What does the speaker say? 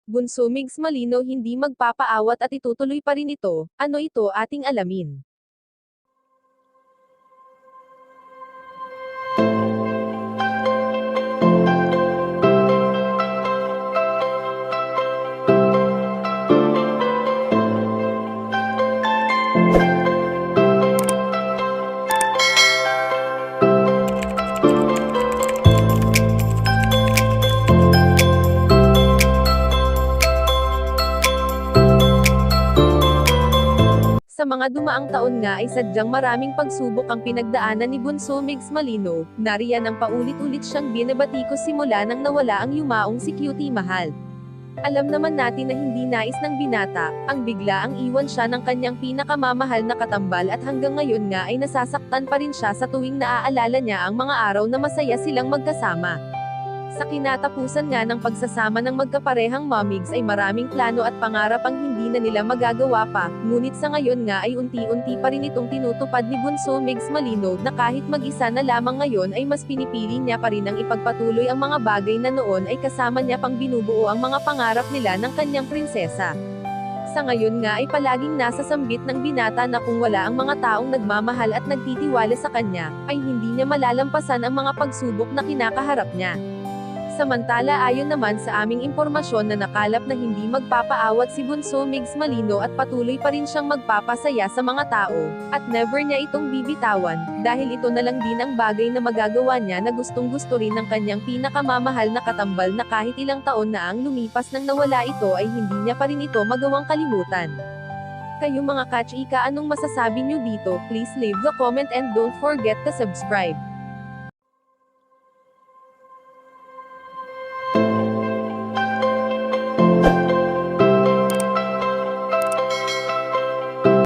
Bunso Migs Malino hindi magpapaawat at itutuloy pa rin ito. Ano ito ating alamin. Sa mga dumaang taon nga ay sadyang maraming pagsubok ang pinagdaanan ni Bunso Migs Malino, nariyan ang paulit-ulit siyang binabatikos simula nang nawala ang yumaong si Cutie Mahal. Alam naman natin na hindi nais ng binata, ang bigla ang iwan siya ng kanyang pinakamamahal na katambal at hanggang ngayon nga ay nasasaktan pa rin siya sa tuwing naaalala niya ang mga araw na masaya silang magkasama. Sa kinatapusan nga ng pagsasama ng magkaparehang momigs ay maraming plano at pangarap ang hindi na nila magagawa pa, ngunit sa ngayon nga ay unti-unti pa rin itong tinutupad ni Bunso Migs Malino na kahit mag-isa na lamang ngayon ay mas pinipili niya pa rin ang ipagpatuloy ang mga bagay na noon ay kasama niya pang binubuo ang mga pangarap nila ng kanyang prinsesa. Sa ngayon nga ay palaging nasa sambit ng binata na kung wala ang mga taong nagmamahal at nagtitiwala sa kanya, ay hindi niya malalampasan ang mga pagsubok na kinakaharap niya. Samantala ayon naman sa aming impormasyon na nakalap na hindi magpapaawat si Bunso Migs Malino at patuloy pa rin siyang magpapasaya sa mga tao, at never niya itong bibitawan, dahil ito na lang din ang bagay na magagawa niya na gustong-gusto rin ng kanyang pinakamamahal na katambal na kahit ilang taon na ang lumipas nang nawala ito ay hindi niya pa rin ito magawang kalimutan. Kayo mga kachika, anong masasabi niyo dito? Please leave the comment and don't forget to subscribe.